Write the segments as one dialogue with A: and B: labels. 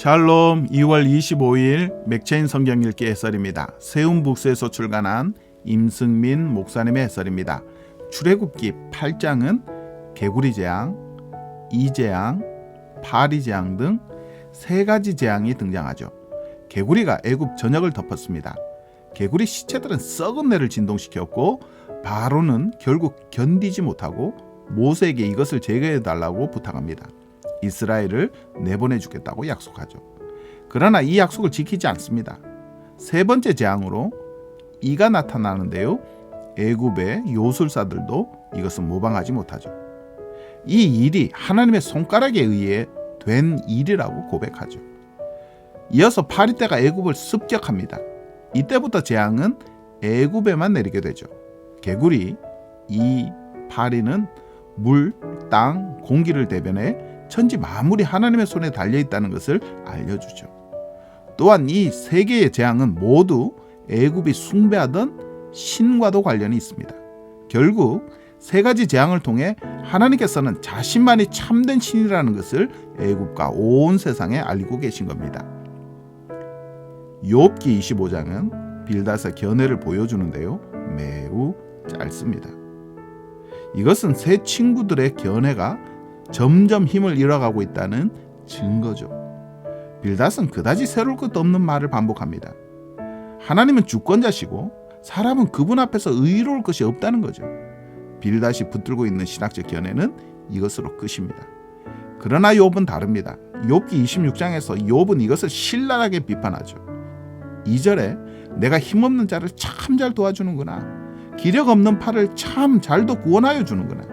A: 샬롬 2월 25일 맥체인 성경 읽기 해설입니다. 세움북스에서 출간한 임승민 목사님의 해설입니다. 출애굽기 8장은 개구리 재앙, 이재앙, 파리 재앙 등 세 가지 재앙이 등장하죠. 개구리가 애굽 전역을 덮었습니다. 개구리 시체들은 썩은 내를 진동시켰고 바로는 결국 견디지 못하고 모세에게 이것을 제거해달라고 부탁합니다. 이스라엘을 내보내주겠다고 약속하죠. 그러나 이 약속을 지키지 않습니다. 세 번째 재앙으로 이가 나타나는데요. 애굽의 요술사들도 이것은 모방하지 못하죠. 이 일이 하나님의 손가락에 의해 된 일이라고 고백하죠. 이어서 파리떼가 애굽을 습격합니다. 이때부터 재앙은 애굽에만 내리게 되죠. 개구리, 이 파리는 물, 땅, 공기를 대변해 천지 만물이 하나님의 손에 달려있다는 것을 알려주죠. 또한 이 세 개의 재앙은 모두 애굽이 숭배하던 신과도 관련이 있습니다. 결국 세 가지 재앙을 통해 하나님께서는 자신만이 참된 신이라는 것을 애굽과 온 세상에 알리고 계신 겁니다. 욥기 25장은 빌닷의 견해를 보여주는데요. 매우 짧습니다. 이것은 세 친구들의 견해가 점점 힘을 잃어가고 있다는 증거죠. 빌닷은 그다지 새로울 것도 없는 말을 반복합니다. 하나님은 주권자시고 사람은 그분 앞에서 의로울 것이 없다는 거죠. 빌닷이 붙들고 있는 신학적 견해는 이것으로 끝입니다. 그러나 욥은 다릅니다. 욥기 26장에서 욥은 이것을 신랄하게 비판하죠. 2절에 내가 힘없는 자를 참 잘 도와주는구나. 기력 없는 팔을 참 잘도 구원하여 주는구나.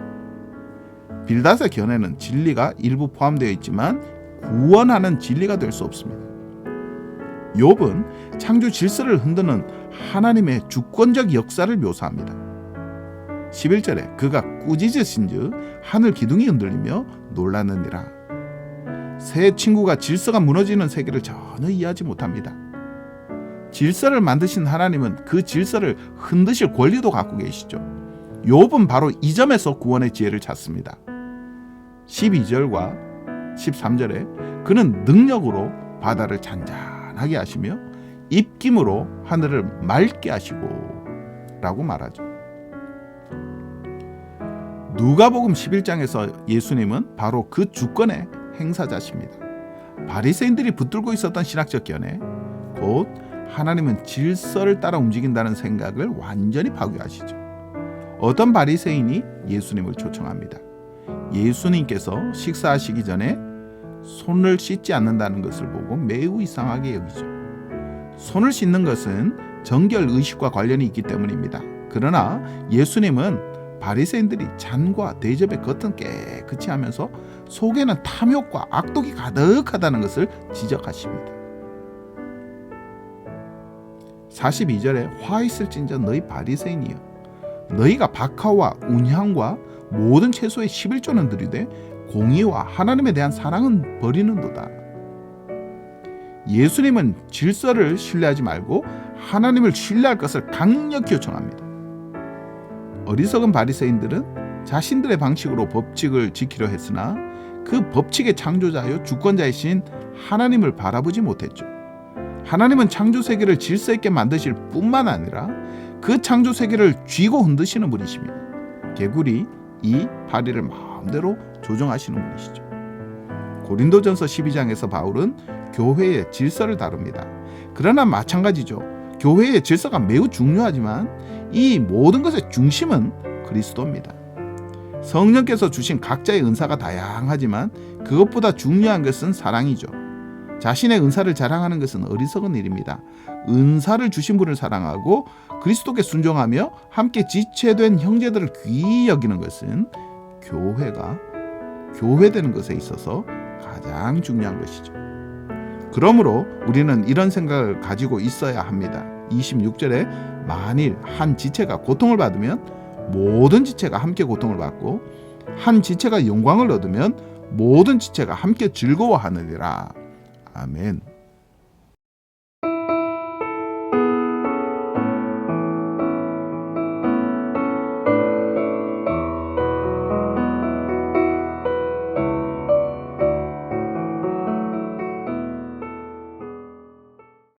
A: 빌닷의 견해는 진리가 일부 포함되어 있지만 구원하는 진리가 될 수 없습니다. 욥은 창조 질서를 흔드는 하나님의 주권적 역사를 묘사합니다. 11절에 그가 꾸짖으신즉 하늘 기둥이 흔들리며 놀랐느니라. 세 친구가 질서가 무너지는 세계를 전혀 이해하지 못합니다. 질서를 만드신 하나님은 그 질서를 흔드실 권리도 갖고 계시죠. 욥은 바로 이 점에서 구원의 지혜를 찾습니다. 12절과 13절에 그는 능력으로 바다를 잔잔하게 하시며 입김으로 하늘을 맑게 하시고 라고 말하죠. 누가복음 11장에서 예수님은 바로 그 주권의 행사자십니다. 바리새인들이 붙들고 있었던 신학적 견해, 곧 하나님은 질서를 따라 움직인다는 생각을 완전히 파괴하시죠. 어떤 바리새인이 예수님을 초청합니다. 예수님께서 식사하시기 전에 손을 씻지 않는다는 것을 보고 매우 이상하게 여기죠. 손을 씻는 것은 정결 의식과 관련이 있기 때문입니다. 그러나 예수님은 바리새인들이 잔과 대접의 겉은 깨끗이 하면서 속에는 탐욕과 악독이 가득하다는 것을 지적하십니다. 42절에 화 있을진저 너희 바리새인이여 너희가 박하와 운향과 모든 채소의 11조는 드리되 공의와 하나님에 대한 사랑은 버리는도다. 예수님은 질서를 신뢰하지 말고 하나님을 신뢰할 것을 강력히 요청합니다. 어리석은 바리새인들은 자신들의 방식으로 법칙을 지키려 했으나 그 법칙의 창조자요 주권자이신 하나님을 바라보지 못했죠. 하나님은 창조 세계를 질서 있게 만드실 뿐만 아니라 그 창조 세계를 쥐고 흔드시는 분이십니다. 개구리, 이 파리를 마음대로 조정하시는 분이시죠. 고린도전서 12장에서 바울은 교회의 질서를 다룹니다. 그러나 마찬가지죠. 교회의 질서가 매우 중요하지만 이 모든 것의 중심은 그리스도입니다. 성령께서 주신 각자의 은사가 다양하지만 그것보다 중요한 것은 사랑이죠. 자신의 은사를 자랑하는 것은 어리석은 일입니다. 은사를 주신 분을 사랑하고 그리스도께 순종하며 함께 지체된 형제들을 귀히 여기는 것은 교회가 교회되는 것에 있어서 가장 중요한 것이죠. 그러므로 우리는 이런 생각을 가지고 있어야 합니다. 26절에 만일 한 지체가 고통을 받으면 모든 지체가 함께 고통을 받고 한 지체가 영광을 얻으면 모든 지체가 함께 즐거워하느니라. 아멘.